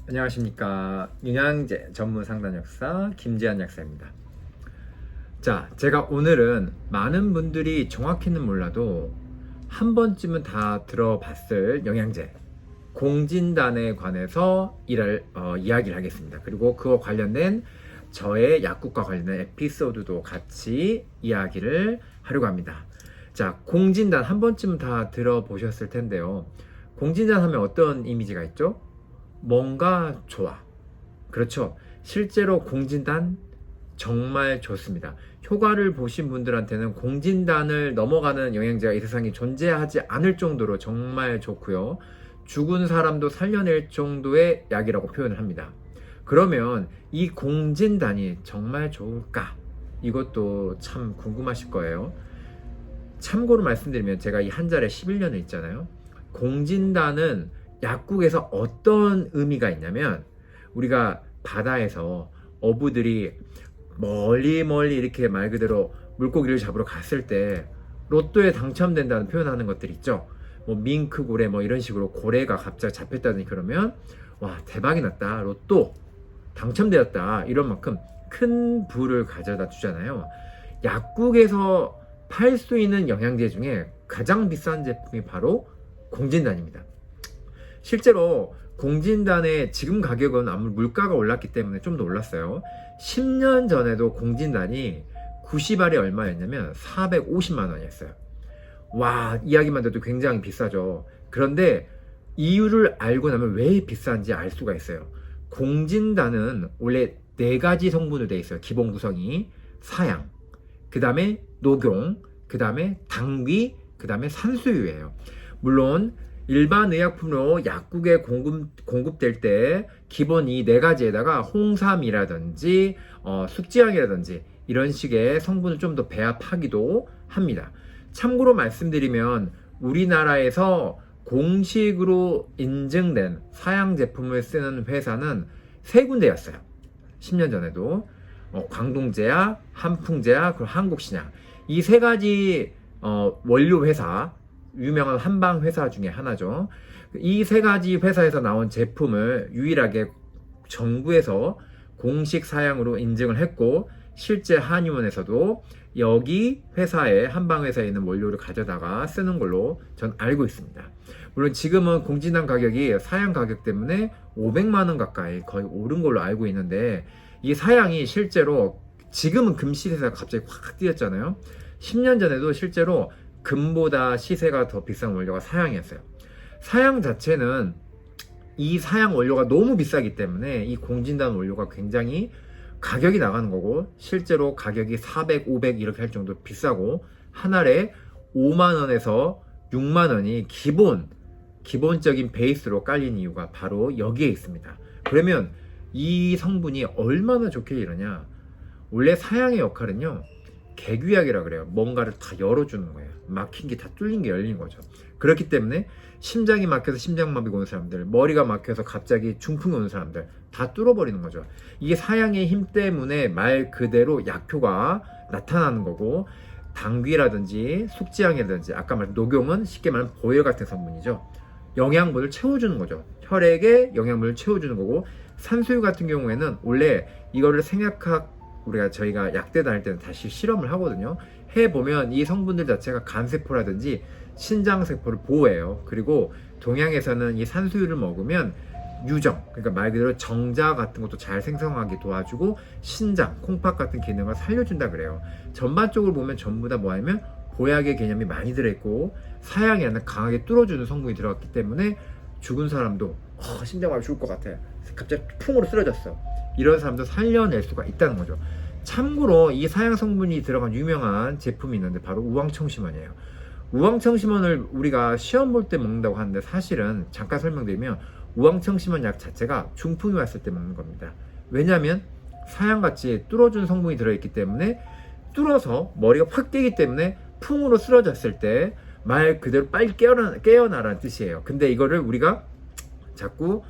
안녕하십니까. 영양제 전문 상담 약사 김재한 약사입니다. 자, 제가 오늘은 많은 분들이 정확히는 몰라도 한 번쯤은 다 들어봤을 영양제 공진단에 관해서 이야기를 하겠습니다. 그리고 그와 관련된 저의 약국과 관련된 에피소드도 같이 이야기를 하려고 합니다. 자, 공진단 한 번쯤은 다 들어보셨을 텐데요. 공진단 하면 어떤 이미지가 있죠? 뭔가 좋아. 그렇죠. 실제로 공진단 정말 좋습니다. 효과를 보신 분들한테는 공진단을 넘어가는 영양제가 이 세상에 존재하지 않을 정도로 정말 좋고요. 죽은 사람도 살려낼 정도의 약이라고 표현을 합니다. 그러면 이 공진단이 정말 좋을까? 이것도 참 궁금하실 거예요. 참고로 말씀드리면 제가 이 한 자리에 11년을 있잖아요. 공진단은 약국에서 어떤 의미가 있냐면, 우리가 바다에서 어부들이 멀리 이렇게 말 그대로 물고기를 잡으러 갔을 때 로또에 당첨된다는 표현하는 것들 있죠. 뭐 밍크 고래 뭐 이런 식으로 고래가 갑자기 잡혔다더니 그러면 와, 대박이 났다, 로또 당첨되었다, 이런 만큼 큰 부를 가져다 주잖아요. 약국에서 팔 수 있는 영양제 중에 가장 비싼 제품이 바로 공진단입니다. 실제로 공진단의 지금 가격은 아무래도 물가가 올랐기 때문에 좀 더 올랐어요. 10년 전에도 공진단이 90알이 얼마였냐면 450만 원이었어요. 와, 이야기만 들어도 굉장히 비싸죠. 그런데 이유를 알고 나면 왜 비싼지 알 수가 있어요. 공진단은 원래 4가지 성분으로 되어 있어요. 기본 구성이 사양, 그 다음에 녹용, 그 다음에 당귀, 그 다음에 산수유예요. 물론 일반 의약품으로 약국에 공급될 때 기본 이 4가지에다가 홍삼이라든지 숙지향이라든지 이런 식의 성분을 좀 더 배합하기도 합니다. 참고로 말씀드리면 우리나라에서 공식으로 인증된 사양 제품을 쓰는 회사는 3군데였어요. 10년 전에도 광동제약, 한풍제약, 그리고 한국신약, 이 3가지 원료 회사, 유명한 한방 회사 중에 하나죠. 이 3가지 회사에서 나온 제품을 유일하게 정부에서 공식 사양으로 인증을 했고, 실제 한의원에서도 여기 회사에, 한방 회사에 있는 원료를 가져다가 쓰는 걸로 전 알고 있습니다. 물론 지금은 공진단 가격이 사양 가격 때문에 500만 원 가까이 거의 오른 걸로 알고 있는데, 이 사양이 실제로 지금은 금 시세가 갑자기 확 뛰었잖아요. 10년 전에도 실제로 금보다 시세가 더 비싼 원료가 사양이었어요. 사양 자체는 이 사양 원료가 너무 비싸기 때문에 이 공진단 원료가 굉장히 가격이 나가는 거고, 실제로 가격이 400, 500 이렇게 할 정도로 비싸고, 한 알에 5만 원에서 6만 원이 기본적인 베이스로 깔린 이유가 바로 여기에 있습니다. 그러면 이 성분이 얼마나 좋게 이러냐? 원래 사양의 역할은요, 개규약이라 그래요. 뭔가를 다 열어주는 거예요. 막힌 게 다 뚫린 게 열린 거죠. 그렇기 때문에 심장이 막혀서 심장마비가 오는 사람들, 머리가 막혀서 갑자기 중풍이 오는 사람들 다 뚫어버리는 거죠. 이게 사양의 힘 때문에 말 그대로 약효가 나타나는 거고, 당귀라든지 숙지향이라든지 아까 말한 녹용은 쉽게 말하면 보혈 같은 성분이죠. 영양분을 채워주는 거죠. 혈액에 영양분을 채워주는 거고, 산수유 같은 경우에는 원래 이거를 저희가 약대 다닐 때는 다시 실험을 하거든요. 해보면 이 성분들 자체가 간세포라든지 신장세포를 보호해요. 그리고 동양에서는 이 산수유를 먹으면 유정, 그러니까 말 그대로 정자 같은 것도 잘 생성하게 도와주고, 신장, 콩팥 같은 기능을 살려준다 그래요. 전반적으로 보면 전부 다 뭐냐면 보약의 개념이 많이 들어있고, 사양이 아니라 강하게 뚫어주는 성분이 들어갔기 때문에 죽은 사람도 심장마비 죽을 것 같아, 갑자기 풍으로 쓰러졌어, 이런 사람도 살려낼 수가 있다는 거죠. 참고로 이 사양 성분이 들어간 유명한 제품이 있는데 바로 우황청심원이에요. 우황청심원을 우리가 시험 볼 때 먹는다고 하는데, 사실은 잠깐 설명드리면 우황청심원 약 자체가 중풍이 왔을 때 먹는 겁니다. 왜냐하면 사양같이 뚫어준 성분이 들어있기 때문에, 뚫어서 머리가 확 깨기 때문에 풍으로 쓰러졌을 때 말 그대로 빨리 깨어나라는 뜻이에요. 근데 이거를 우리가 자꾸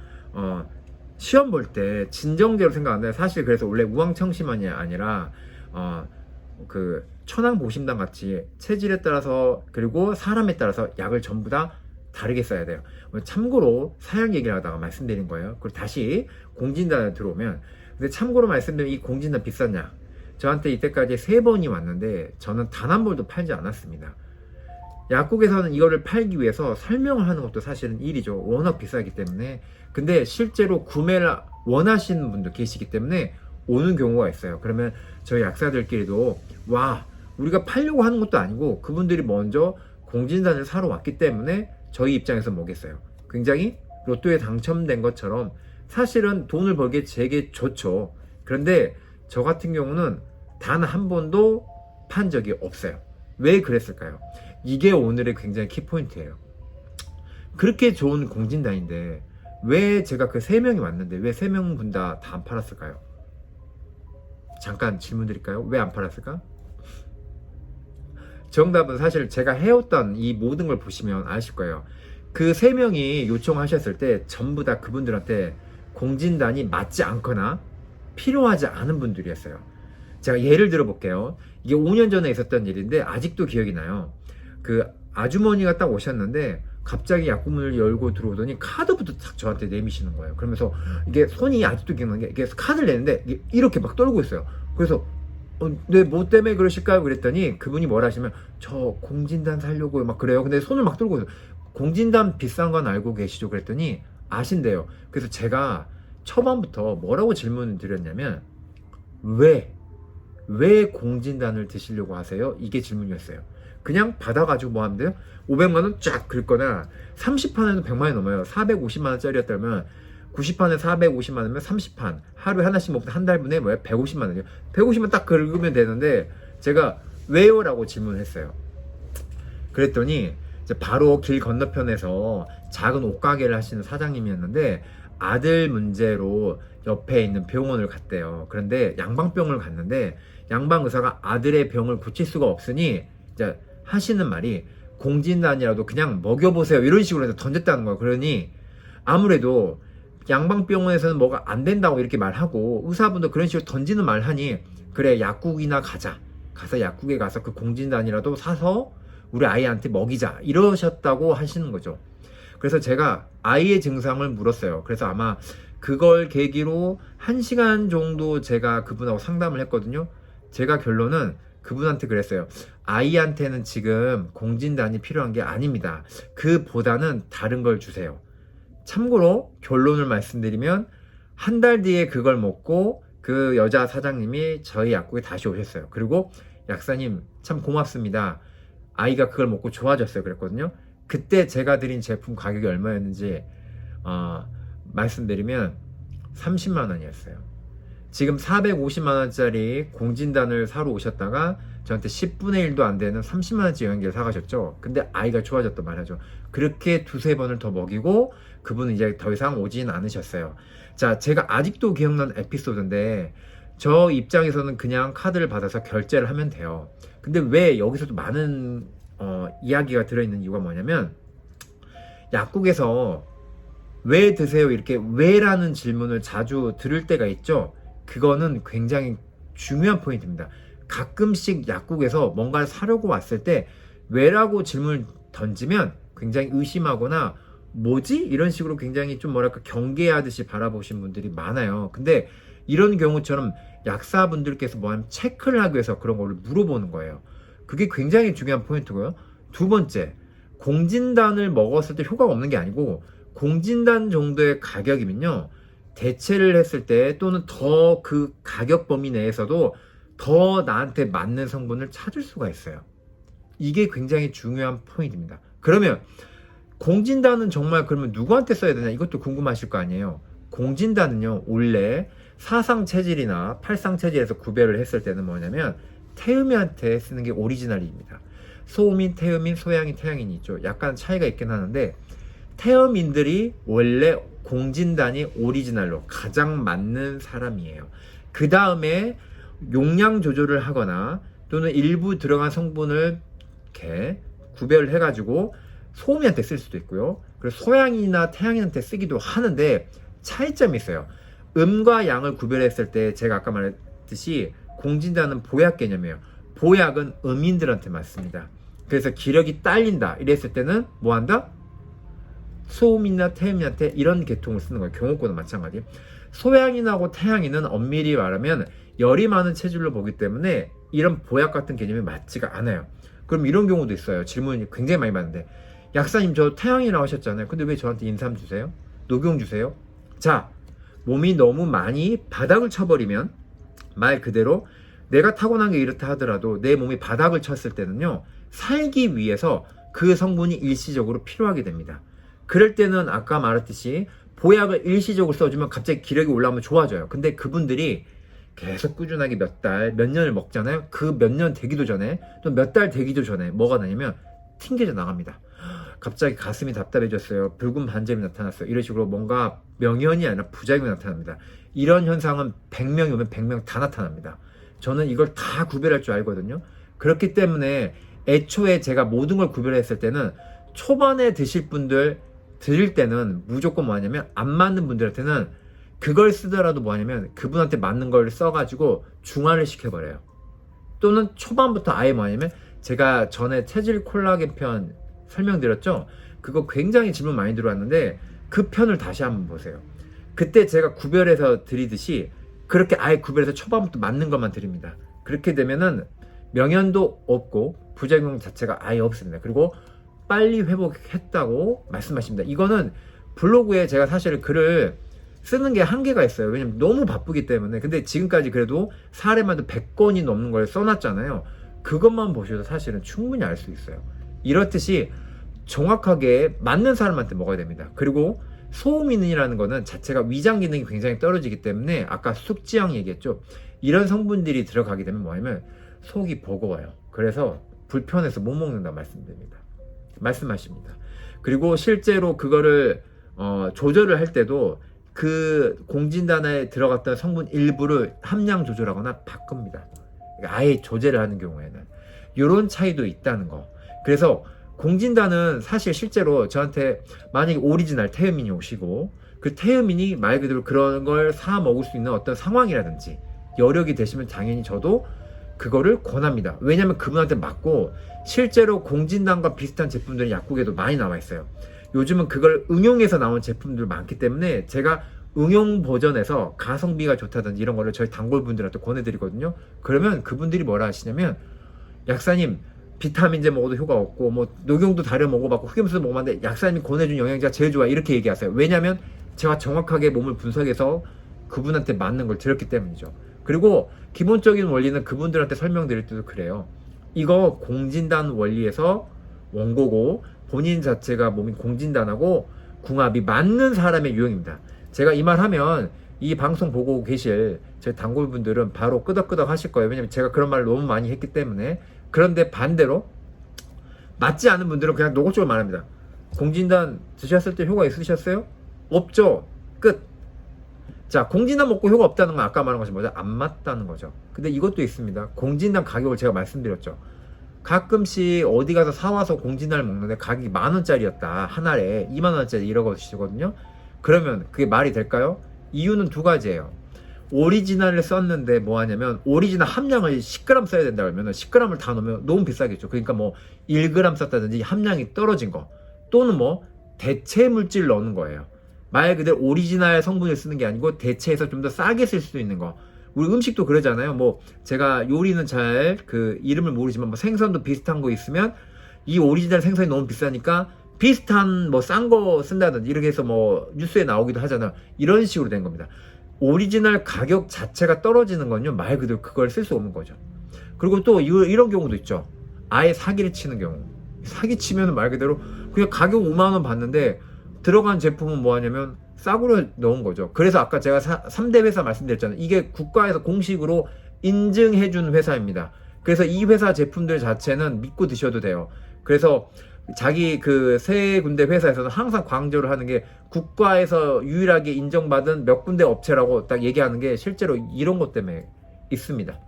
시험 볼 때 진정제로 생각하는데, 사실 그래서 원래 우황청심원이 아니라 그 천황보심당 같이 체질에 따라서 그리고 사람에 따라서 약을 전부 다 다르게 써야 돼요. 참고로 사양 얘기를 하다가 말씀드린 거예요. 그리고 다시 공진단에 들어오면, 근데 참고로 말씀드리면 이 공진단 비쌌냐? 저한테 이때까지 3번이 왔는데 저는 단 한 벌도 팔지 않았습니다. 약국에서는 이거를 팔기 위해서 설명을 하는 것도 사실은 일이죠. 워낙 비싸기 때문에. 근데 실제로 구매를 원하시는 분도 계시기 때문에 오는 경우가 있어요. 그러면 저희 약사들끼리도 와, 우리가 팔려고 하는 것도 아니고 그분들이 먼저 공진단을 사러 왔기 때문에 저희 입장에서 뭐겠어요. 굉장히 로또에 당첨된 것처럼 사실은 돈을 벌기에 되게 좋죠. 그런데 저 같은 경우는 단 한 번도 판 적이 없어요. 왜 그랬을까요? 이게 오늘의 굉장히 키포인트예요. 그렇게 좋은 공진단인데 왜 제가 그 3명이 왔는데 왜 3명 분 다 안 팔았을까요? 잠깐 질문 드릴까요? 왜 안 팔았을까? 정답은 사실 제가 해왔던 이 모든 걸 보시면 아실 거예요. 그 3명이 요청하셨을 때 전부 다 그분들한테 공진단이 맞지 않거나 필요하지 않은 분들이었어요. 제가 예를 들어 볼게요. 이게 5년 전에 있었던 일인데 아직도 기억이 나요. 그 아주머니가 딱 오셨는데 갑자기 약국문을 열고 들어오더니 카드부터 딱 저한테 내미시는 거예요. 그러면서 이게 손이 아직도 기억나는 게 이게 카드를 내는데 이렇게 막 떨고 있어요. 그래서 네, 뭐 때문에 그러실까요? 그랬더니 그분이 뭐라 하시면 저 공진단 살려고요 막 그래요. 근데 손을 막 들고 있어요. 공진단 비싼 건 알고 계시죠? 그랬더니 아신대요. 그래서 제가 초반부터 뭐라고 질문을 드렸냐면 왜 공진단을 드시려고 하세요? 이게 질문이었어요. 그냥 받아가지고 뭐 하면 돼요? 500만원 쫙 긁거나 30판에도 100만원이 넘어요. 450만원짜리였다면 90판에 450만원이면 30판 하루에 하나씩 먹다 한 달분에 뭐야? 150만원이요. 150만 딱 긁으면 되는데 제가 왜요? 라고 질문을 했어요. 그랬더니 이제 바로 길 건너편에서 작은 옷가게를 하시는 사장님이었는데 아들 문제로 옆에 있는 병원을 갔대요. 그런데 양방병을 갔는데 양방 의사가 아들의 병을 고칠 수가 없으니 이제 하시는 말이 공진단이라도 그냥 먹여보세요 이런 식으로 해서 던졌다는 거예요. 그러니 아무래도 양방병원에서는 뭐가 안 된다고 이렇게 말하고 의사분도 그런 식으로 던지는 말 하니 그래 약국이나 가서 약국에 가서 그 공진단이라도 사서 우리 아이한테 먹이자 이러셨다고 하시는 거죠. 그래서 제가 아이의 증상을 물었어요. 그래서 아마 그걸 계기로 1시간 정도 제가 그분하고 상담을 했거든요. 제가 결론은 그분한테 그랬어요. 아이한테는 지금 공진단이 필요한 게 아닙니다. 그보다는 다른 걸 주세요. 참고로 결론을 말씀드리면 한 달 뒤에 그걸 먹고 그 여자 사장님이 저희 약국에 다시 오셨어요. 그리고 약사님 참 고맙습니다. 아이가 그걸 먹고 좋아졌어요. 그랬거든요. 그때 제가 드린 제품 가격이 얼마였는지 말씀드리면 30만 원이었어요. 지금 450만 원짜리 공진단을 사러 오셨다가 저한테 10분의 1도 안 되는 30만 원짜리 영양제를 사가셨죠. 근데 아이가 좋아졌단 말이죠. 그렇게 2-3번을 더 먹이고 그분은 이제 더 이상 오진 않으셨어요. 자, 제가 아직도 기억나는 에피소드인데 저 입장에서는 그냥 카드를 받아서 결제를 하면 돼요. 근데 왜 여기서도 많은 이야기가 들어있는 이유가 뭐냐면 약국에서 왜 드세요? 이렇게 왜라는 질문을 자주 들을 때가 있죠. 그거는 굉장히 중요한 포인트입니다. 가끔씩 약국에서 뭔가를 사려고 왔을 때 왜라고 질문을 던지면 굉장히 의심하거나 뭐지? 이런 식으로 굉장히 좀 뭐랄까 경계하듯이 바라보신 분들이 많아요. 근데 이런 경우처럼 약사분들께서 뭐 하면 체크를 하기 위해서 그런 거를 물어보는 거예요. 그게 굉장히 중요한 포인트고요. 두 번째, 공진단을 먹었을 때 효과가 없는 게 아니고 공진단 정도의 가격이면요 대체를 했을 때 또는 더 그 가격 범위 내에서도 더 나한테 맞는 성분을 찾을 수가 있어요. 이게 굉장히 중요한 포인트입니다. 그러면 공진단은 정말 그러면 누구한테 써야 되냐 이것도 궁금하실 거 아니에요. 공진단은요 원래 사상체질이나 팔상체질에서 구별을 했을 때는 뭐냐면 태음인한테 쓰는 게 오리지널입니다. 소음인, 태음인, 소양인, 태양인이 있죠. 약간 차이가 있긴 하는데 태음인들이 원래 공진단이 오리지널로 가장 맞는 사람이에요. 그 다음에 용량 조절을 하거나 또는 일부 들어간 성분을 이렇게 구별을 해가지고 소음인한테 쓸 수도 있고요. 그리고 소양이나 태양인한테 쓰기도 하는데 차이점이 있어요. 음과 양을 구별했을 때 제가 아까 말했듯이 공진단은 보약 개념이에요. 보약은 음인들한테 맞습니다. 그래서 기력이 딸린다 이랬을 때는 뭐 한다? 소음이나 태음인한테 이런 계통을 쓰는 거예요. 경호권은 마찬가지. 소양인하고 태양인은 엄밀히 말하면 열이 많은 체질로 보기 때문에 이런 보약 같은 개념이 맞지가 않아요. 그럼 이런 경우도 있어요. 질문이 굉장히 많이 받는데, 약사님 저 태양이라고 하셨잖아요. 근데 왜 저한테 인삼 주세요? 녹용 주세요? 자, 몸이 너무 많이 바닥을 쳐버리면, 말 그대로 내가 타고난 게 이렇다 하더라도 내 몸이 바닥을 쳤을 때는요, 살기 위해서 그 성분이 일시적으로 필요하게 됩니다. 그럴 때는 아까 말했듯이 보약을 일시적으로 써주면 갑자기 기력이 올라오면 좋아져요. 근데 그분들이 계속 꾸준하게 몇 달, 몇 년을 먹잖아요. 그 몇 년 되기도 전에, 또 몇 달 되기도 전에 뭐가 나냐면 튕겨져 나갑니다. 갑자기 가슴이 답답해졌어요. 붉은 반점이 나타났어요. 이런 식으로 뭔가 명현이 아니라 부작용이 나타납니다. 이런 현상은 100명이 오면 100명 다 나타납니다. 저는 이걸 다 구별할 줄 알거든요. 그렇기 때문에 애초에 제가 모든 걸 구별했을 때는 초반에 드실 분들 드릴 때는 무조건 뭐하냐면 안 맞는 분들한테는 그걸 쓰더라도 뭐하냐면 그분한테 맞는 걸 써가지고 중화를 시켜버려요. 또는 초반부터 아예 뭐하냐면 제가 전에 체질 콜라겐 편 설명드렸죠? 그거 굉장히 질문 많이 들어왔는데 그 편을 다시 한번 보세요. 그때 제가 구별해서 드리듯이 그렇게 아예 구별해서 초반부터 맞는 것만 드립니다. 그렇게 되면은 명현도 없고 부작용 자체가 아예 없습니다. 그리고 빨리 회복했다고 말씀하십니다. 이거는 블로그에 제가 사실 글을 쓰는 게 한계가 있어요. 왜냐면 너무 바쁘기 때문에. 근데 지금까지 그래도 사례만도 100건이 넘는 걸 써놨잖아요. 그것만 보셔도 사실은 충분히 알 수 있어요. 이렇듯이 정확하게 맞는 사람한테 먹어야 됩니다. 그리고 소음인이라는 거는 자체가 위장 기능이 굉장히 떨어지기 때문에 아까 숙지향 얘기했죠. 이런 성분들이 들어가게 되면 뭐냐면 속이 버거워요. 그래서 불편해서 못 먹는다 말씀하십니다. 그리고 실제로 그거를 조절을 할 때도 그 공진단에 들어갔던 성분 일부를 함량 조절하거나 바꿉니다. 아예 조제를 하는 경우에는 이런 차이도 있다는 거. 그래서 공진단은 사실 실제로 저한테 만약에 오리지널 태음인이 오시고 그 태음인이 말 그대로 그런 걸 사 먹을 수 있는 어떤 상황이라든지 여력이 되시면 당연히 저도 그거를 권합니다. 왜냐면 그분한테 맞고 실제로 공진단과 비슷한 제품들이 약국에도 많이 나와 있어요. 요즘은 그걸 응용해서 나온 제품들 많기 때문에 제가 응용 버전에서 가성비가 좋다든지 이런 거를 저희 단골분들한테 권해드리거든요. 그러면 그분들이 뭐라 하시냐면, 약사님 비타민제 먹어도 효과 없고 뭐 녹용도 다려 먹어봤고 흑염소도 먹어봤는데 약사님이 권해준 영양제가 제일 좋아, 이렇게 얘기하세요. 왜냐면 제가 정확하게 몸을 분석해서 그분한테 맞는 걸 드렸기 때문이죠. 그리고 기본적인 원리는 그분들한테 설명드릴 때도 그래요. 이거 공진단 원리에서 원고고 본인 자체가 몸이 공진단하고 궁합이 맞는 사람의 유형입니다. 제가 이 말 하면 이 방송 보고 계실 제 단골분들은 바로 끄덕끄덕 하실 거예요. 왜냐면 제가 그런 말을 너무 많이 했기 때문에. 그런데 반대로 맞지 않은 분들은 그냥 노골적으로 말합니다. 공진단 드셨을 때 효과 있으셨어요? 없죠. 끝. 자, 공진단 먹고 효과 없다는 건 아까 말한 것이 뭐죠? 안 맞다는 거죠. 근데 이것도 있습니다. 공진단 가격을 제가 말씀드렸죠. 가끔씩 어디 가서 사와서 공진단을 먹는데 가격이 10,000원짜리였다. 한 알에 20,000원짜리 이러거든요. 그러면 그게 말이 될까요? 이유는 두 가지예요. 오리지널을 썼는데 뭐 하냐면 오리지널 함량을 10g 써야 된다 그러면 10g을 다 넣으면 너무 비싸겠죠. 그러니까 뭐 1g 썼다든지 함량이 떨어진 거, 또는 뭐 대체 물질 넣는 거예요. 말 그대로 오리지널 성분을 쓰는 게 아니고 대체해서 좀 더 싸게 쓸 수도 있는 거. 우리 음식도 그러잖아요. 뭐 제가 요리는 잘 그 이름을 모르지만 뭐 생선도 비슷한 거 있으면 이 오리지널 생선이 너무 비싸니까 비슷한 뭐 싼 거 쓴다든지 이렇게 해서 뭐 뉴스에 나오기도 하잖아요. 이런 식으로 된 겁니다. 오리지널 가격 자체가 떨어지는 건요, 말 그대로 그걸 쓸 수 없는 거죠. 그리고 또 이런 경우도 있죠. 아예 사기를 치는 경우. 사기 치면 말 그대로 그냥 가격 50,000원 받는데 들어간 제품은 뭐 하냐면 싸구려 넣은 거죠. 그래서 아까 제가 3대 회사 말씀드렸잖아요. 이게 국가에서 공식으로 인증해준 회사입니다. 그래서 이 회사 제품들 자체는 믿고 드셔도 돼요. 그래서 자기 그 세 군데 회사에서는 항상 강조를 하는 게 국가에서 유일하게 인정받은 몇 군데 업체라고 딱 얘기하는 게 실제로 이런 것 때문에 있습니다.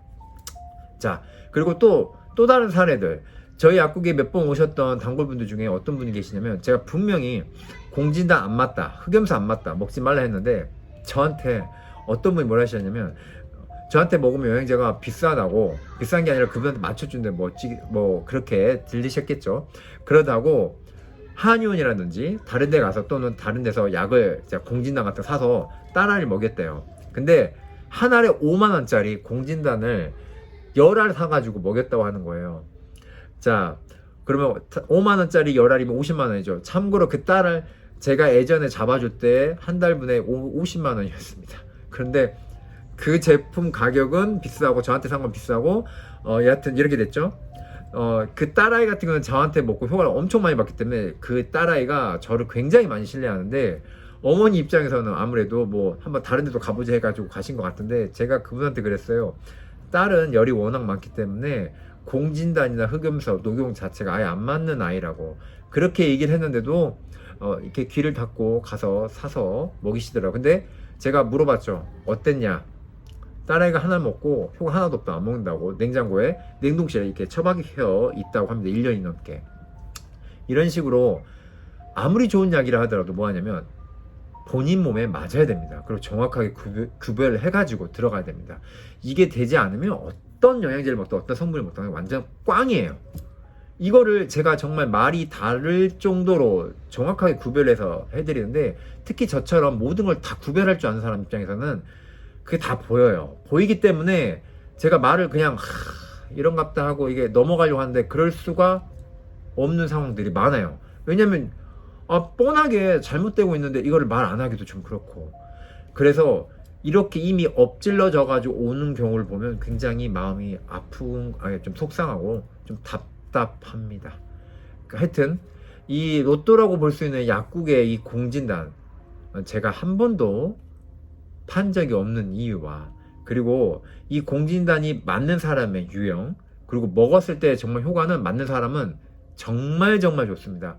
자, 그리고 또 다른 사례들. 저희 약국에 몇 번 오셨던 단골분들 중에 어떤 분이 계시냐면, 제가 분명히 공진단 안 맞다, 흑염소 안 맞다, 먹지 말라 했는데 저한테 어떤 분이 뭐라 하셨냐면, 저한테 먹으면 영양제가 비싸다고, 비싼 게 아니라 그분한테 맞춰준데 뭐 그렇게 들리셨겠죠. 그러다고 한의원이라든지 다른 데 가서 또는 다른 데서 약을 공진단 같은 거 사서 딸아이를 먹였대요. 근데 한 알에 5만 원짜리 공진단을 10알 사가지고 먹였다고 하는 거예요. 자, 그러면 5만 원짜리 10알이면 50만 원이죠. 참고로 그 딸을 제가 예전에 잡아줄 때 한 달분에 50만 원이었습니다. 그런데 그 제품 가격은 비싸고 저한테 산 건 비싸고 여하튼 이렇게 됐죠. 그 딸아이 같은 경우는 저한테 먹고 효과를 엄청 많이 봤기 때문에 그 딸아이가 저를 굉장히 많이 신뢰하는데, 어머니 입장에서는 아무래도 뭐 한번 다른 데도 가보자 해가지고 가신 것 같은데, 제가 그분한테 그랬어요. 딸은 열이 워낙 많기 때문에 공진단이나 흑염소, 녹용 자체가 아예 안 맞는 아이라고 그렇게 얘기를 했는데도 이렇게 귀를 닫고 가서 사서 먹이시더라고요. 근데 제가 물어봤죠. 어땠냐? 딸아이가 하나 먹고 효과 하나도 없다, 안 먹는다고 냉장고에 냉동실에 이렇게 처박혀 있다고 합니다. 1년이 넘게. 이런 식으로 아무리 좋은 약이라 하더라도 뭐 하냐면 본인 몸에 맞아야 됩니다. 그리고 정확하게 구별을 해가지고 들어가야 됩니다. 이게 되지 않으면 어떤 영양제를 먹든 어떤 성분을 먹든 완전 꽝이에요. 이거를 제가 정말 말이 다를 정도로 정확하게 구별해서 해드리는데, 특히 저처럼 모든 걸 다 구별할 줄 아는 사람 입장에서는 그게 다 보여요. 보이기 때문에 제가 말을 그냥 이런갑다 하고 이게 넘어가려고 하는데 그럴 수가 없는 상황들이 많아요. 왜냐면 뻔하게 잘못되고 있는데 이거를 말 안 하기도 좀 그렇고, 그래서 이렇게 이미 엎질러져 가지고 오는 경우를 보면 굉장히 마음이 아픈, 좀 속상하고 좀 답답합니다. 하여튼 이 로또라고 볼 수 있는 약국의 이 공진단, 제가 한 번도 판 적이 없는 이유와, 그리고 이 공진단이 맞는 사람의 유형, 그리고 먹었을 때 정말 효과는 맞는 사람은 정말 좋습니다.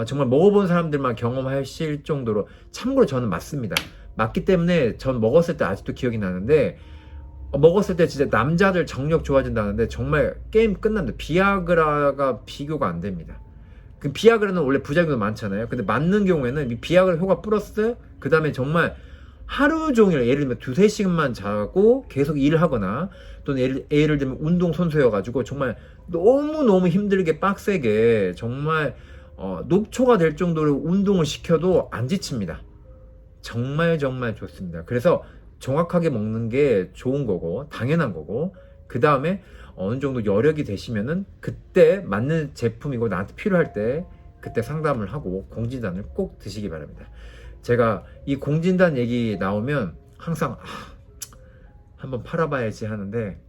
정말 먹어본 사람들만 경험하실 정도로, 참고로 저는 맞습니다. 맞기 때문에 전 먹었을 때 아직도 기억이 나는데, 먹었을 때 진짜 남자들 정력 좋아진다는데 정말 게임 끝납니다. 비아그라가 비교가 안 됩니다. 그 비아그라는 원래 부작용도 많잖아요. 근데 맞는 경우에는 이 비아그라 효과 플러스 그 다음에 정말 하루 종일, 예를 들면 2-3시간만 자고 계속 일을 하거나, 또는 예를 들면 운동선수여가지고 정말 너무너무 힘들게 빡세게 정말 녹초가 될 정도로 운동을 시켜도 안 지칩니다. 정말 좋습니다. 그래서 정확하게 먹는 게 좋은 거고 당연한 거고, 그 다음에 어느 정도 여력이 되시면은 그때 맞는 제품이고 나한테 필요할 때 그때 상담을 하고 공진단을 꼭 드시기 바랍니다. 제가 이 공진단 얘기 나오면 항상 한번 팔아봐야지 하는데,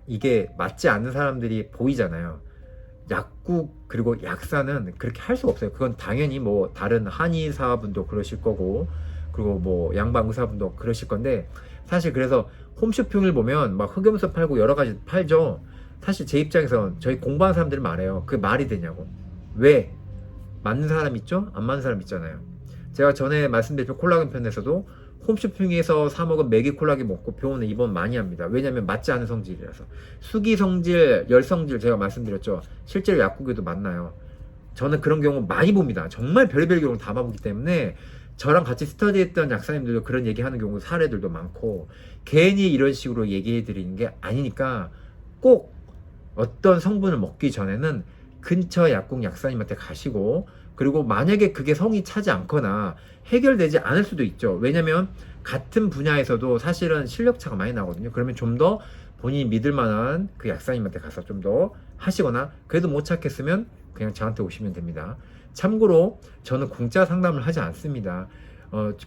이게 맞지 않는 사람들이 보이잖아요. 약국 그리고 약사는 그렇게 할 수가 없어요. 그건 당연히 뭐 다른 한의사분도 그러실 거고, 그리고 뭐 양방 의사분도 그러실 건데, 사실 그래서 홈쇼핑을 보면 막 흑염소 팔고 여러 가지 팔죠. 사실 제 입장에서 저희 공부하는 사람들이 말해요. 그게 말이 되냐고. 왜? 맞는 사람 있죠? 안 맞는 사람 있잖아요. 제가 전에 말씀드린 콜라겐 편에서도 홈쇼핑에서 사 먹은 메기 콜라겐 먹고 병원에 입원 많이 합니다. 왜냐면 맞지 않은 성질이라서. 수기 성질, 열 성질 제가 말씀드렸죠. 실제로 약국에도 만나요. 저는 그런 경우 많이 봅니다. 정말 별의별 경우 다 봐보기 때문에 저랑 같이 스터디했던 약사님들도 그런 얘기하는 경우 사례들도 많고, 괜히 이런 식으로 얘기해 드리는 게 아니니까 꼭 어떤 성분을 먹기 전에는 근처 약국 약사님한테 가시고, 그리고 만약에 그게 성이 차지 않거나 해결되지 않을 수도 있죠. 왜냐면 같은 분야에서도 사실은 실력차가 많이 나거든요. 그러면 좀 더 본인이 믿을 만한 그 약사님한테 가서 좀 더 하시거나, 그래도 못 찾겠으면 그냥 저한테 오시면 됩니다. 참고로 저는 공짜 상담을 하지 않습니다.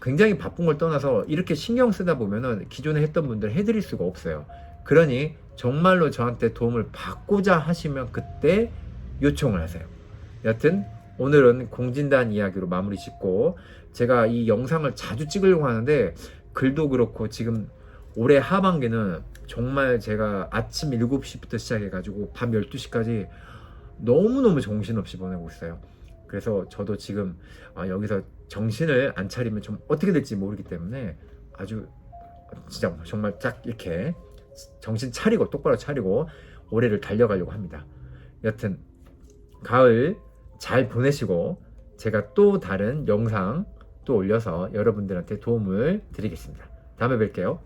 굉장히 바쁜 걸 떠나서 이렇게 신경 쓰다 보면은 기존에 했던 분들 해드릴 수가 없어요. 그러니 정말로 저한테 도움을 받고자 하시면 그때 요청을 하세요. 여튼 오늘은 공진단 이야기로 마무리 짓고, 제가 이 영상을 자주 찍으려고 하는데 글도 그렇고 지금 올해 하반기는 정말 제가 아침 7시부터 시작해가지고 밤 12시까지 너무너무 정신없이 보내고 있어요. 그래서 저도 지금 여기서 정신을 안 차리면 좀 어떻게 될지 모르기 때문에 아주 진짜 정말 딱 이렇게 정신 차리고 똑바로 차리고 올해를 달려가려고 합니다. 여튼 가을 잘 보내시고, 제가 또 다른 영상 또 올려서 여러분들한테 도움을 드리겠습니다. 다음에 뵐게요.